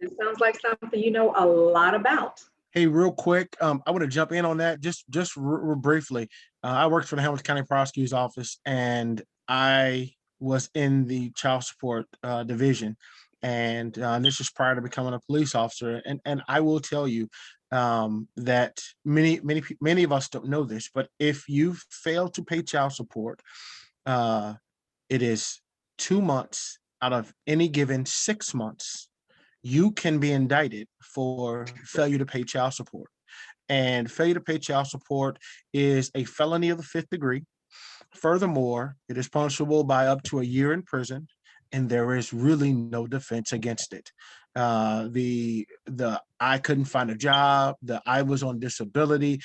Speaker 1: It sounds like something you know a lot about.
Speaker 2: Hey, real quick, I want to jump in on that just briefly. I worked for the Hamilton County Prosecutor's Office, and I was in the child support division, and this is prior to becoming a police officer. And I will tell you that many of us don't know this, but if you fail to pay child support, it is 2 months out of any given 6 months. You can be indicted for failure to pay child support. And failure to pay child support is a felony of the 5th degree. Furthermore, it is punishable by up to a year in prison, and there is really no defense against it. The I couldn't find a job, the I was on disability.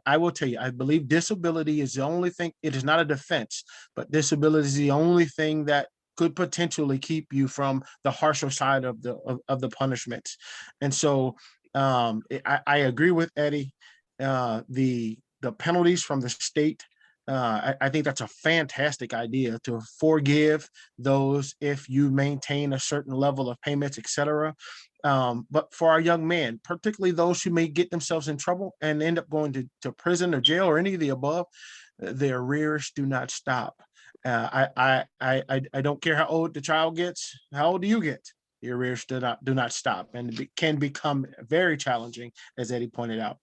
Speaker 2: I will tell you, I believe disability is the only thing. It is not a defense, but disability is the only thing that could potentially keep you from the harsher side of the punishments. And so I agree with Eddie. The penalties from the state, I think that's a fantastic idea, to forgive those if you maintain a certain level of payments, etc. But for our young men, particularly those who may get themselves in trouble and end up going to prison or jail or any of the above, their arrears do not stop. I don't care how old the child gets. How old do you get? Your arrears do not stop, and it can become very challenging, as Eddie pointed out.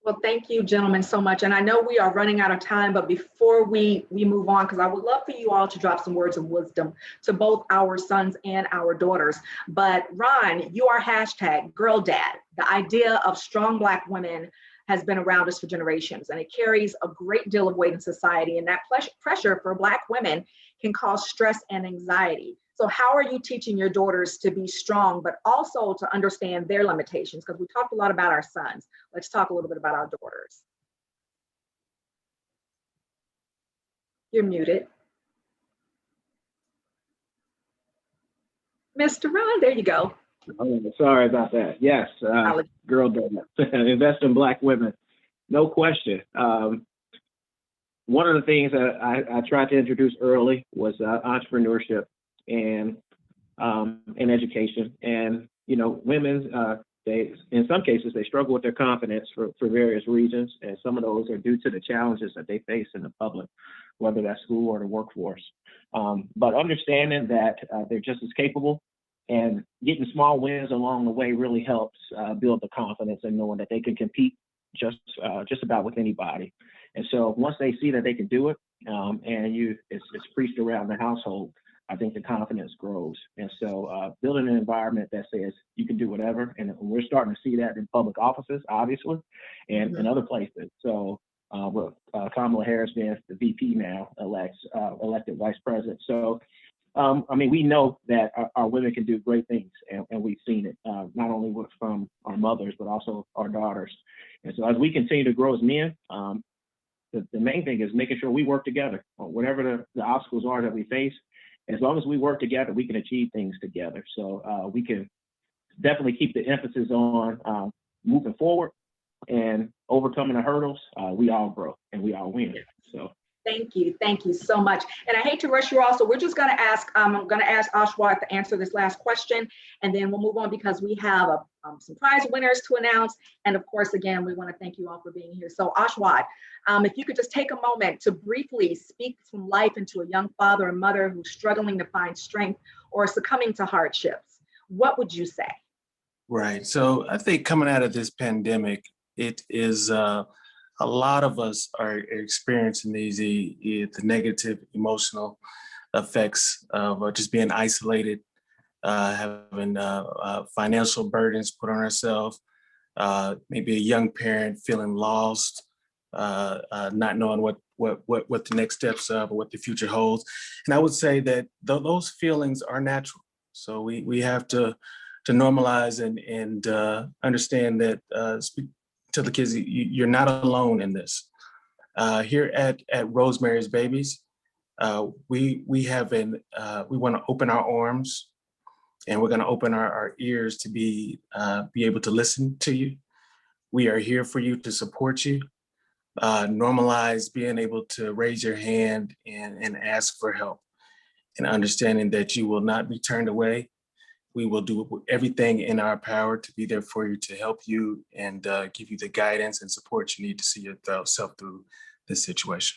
Speaker 1: Well, thank you, gentlemen, so much. And I know we are running out of time, but before we move on, because I would love for you all to drop some words of wisdom to both our sons and our daughters. But Ron, you are hashtag girl dad. The idea of strong Black women has been around us for generations, and it carries a great deal of weight in society. And that pressure for Black women can cause stress and anxiety. So how are you teaching your daughters to be strong, but also to understand their limitations? Because we talked a lot about our sons. Let's talk a little bit about our daughters. You're muted. Mr. Ron, there you go.
Speaker 3: Oh, sorry about that. Yes, girl dad. Invest in Black women, no question. One of the things that I tried to introduce early was entrepreneurship and education. And you know, women, they in some cases they struggle with their confidence for various reasons, and some of those are due to the challenges that they face in the public, whether that's school or the workforce. But understanding that they're just as capable, and getting small wins along the way really helps build the confidence and knowing that they can compete just about with anybody. And so once they see that they can do it, and it's preached around the household, I think the confidence grows. And so building an environment that says you can do whatever, and we're starting to see that in public offices, obviously, and in other places. So with Kamala Harris being the VP now, elected vice president. So I mean, we know that our women can do great things, and we've seen it not only from our mothers, but also our daughters. And so as we continue to grow as men, the main thing is making sure we work together. Whatever the obstacles are that we face, as long as we work together, we can achieve things together. So we can definitely keep the emphasis on moving forward and overcoming the hurdles. We all grow and we all win. So.
Speaker 1: Thank you so much. And I hate to rush you all, so we're just going to ask, I'm going to ask Aswad to answer this last question, and then we'll move on because we have some prize winners to announce. And of course, again, we want to thank you all for being here. So Aswad, if you could just take a moment to briefly speak some life into a young father and mother who's struggling to find strength or succumbing to hardships, what would you say?
Speaker 5: Right. So I think coming out of this pandemic, it is a lot of us are experiencing the negative emotional effects of just being isolated, having financial burdens put on ourselves, maybe a young parent feeling lost, not knowing what the next steps are or what the future holds. And I would say that those feelings are natural. So we have to normalize and understand that speak to the kids, you're not alone in this. Here at Rosemary's Babies, we want to open our arms, and we're going to open our ears to be able to listen to you. We are here for you to support you. normalize being able to raise your hand and ask for help, and understanding that you will not be turned away. We will do everything in our power to be there for you, to help you and give you the guidance and support you need to see yourself through this situation.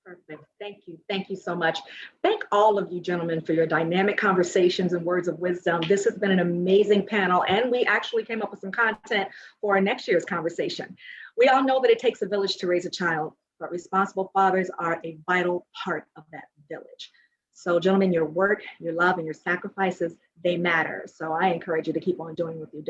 Speaker 1: Perfect. Thank you. Thank you so much. Thank all of you gentlemen for your dynamic conversations and words of wisdom. This has been an amazing panel, and we actually came up with some content for our next year's conversation. We all know that it takes a village to raise a child, but responsible fathers are a vital part of that village. So gentlemen, your work, your love, and your sacrifices, they matter. So I encourage you to keep on doing what you're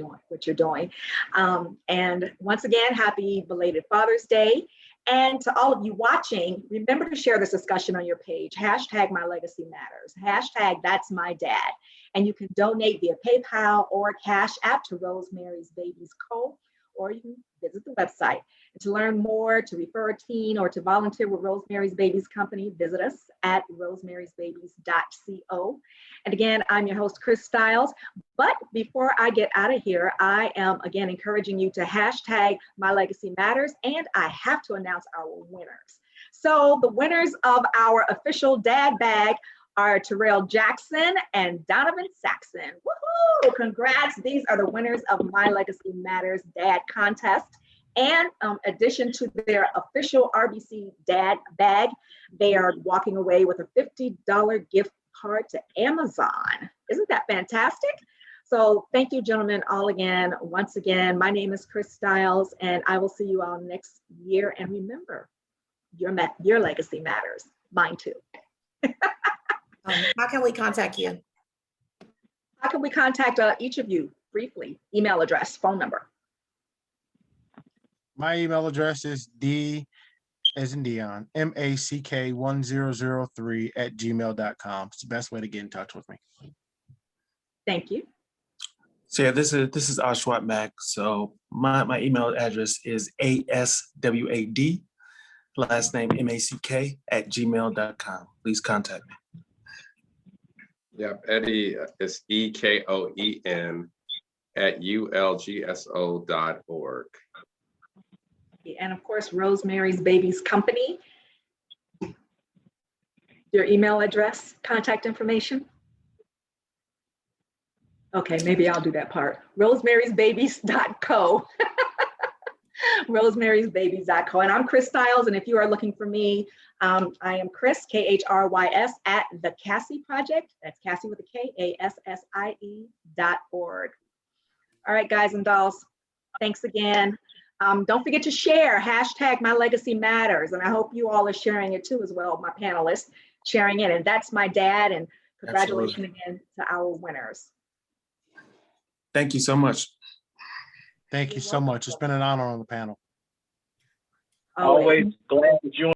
Speaker 1: doing. And once again, happy belated Father's Day. And to all of you watching, remember to share this discussion on your page. Hashtag My Legacy Matters. Hashtag That's My Dad. And you can donate via PayPal or Cash App to Rosemary's Babies Co. Or you can visit the website. And to learn more, to refer a teen, or to volunteer with Rosemary's Babies Company, visit us at rosemarysbabies.co. And again, I'm your host, Chris Stiles. But before I get out of here, I am again encouraging you to hashtag My Legacy Matters, and I have to announce our winners. So the winners of our official dad bag are Terrell Jackson and Donovan Saxon. Woohoo! Congrats. These are the winners of My Legacy Matters Dad Contest. And addition to their official RBC Dad bag, they are walking away with a $50 gift card to Amazon. Isn't that fantastic? So thank you, gentlemen, all again. Once again, my name is Chris Stiles, and I will see you all next year. And remember, your legacy matters. Mine too.
Speaker 6: How can we contact you?
Speaker 1: How can we contact each of you briefly? Email address, phone number.
Speaker 2: My email address is D as in Deon, MACK1003 @gmail.com. It's the best way to get in touch with me.
Speaker 1: Thank you.
Speaker 5: So yeah, this is Aswad Mack. So my email address is ASWAD, last name MACK @gmail.com. Please contact me.
Speaker 4: Yep, Eddie is EKOEN @ulgso.org.
Speaker 1: And of course, Rosemary's Babies Company. Your email address, contact information. Okay, maybe I'll do that part. rosemarysbabies.co. rosemarysbabies.co. And I'm Chris Stiles, and if you are looking for me, I am Chris, KHRYS, at the Cassie Project. That's Cassie with a K, ASSIE.org. All right, guys and dolls, thanks again. Don't forget to share, hashtag My Legacy Matters. And I hope you all are sharing it too as well, my panelists, sharing it. And that's my dad. And congratulations again to our winners.
Speaker 5: Thank you so much.
Speaker 2: Thank you so much. It's been an honor on the panel.
Speaker 3: Always glad to join.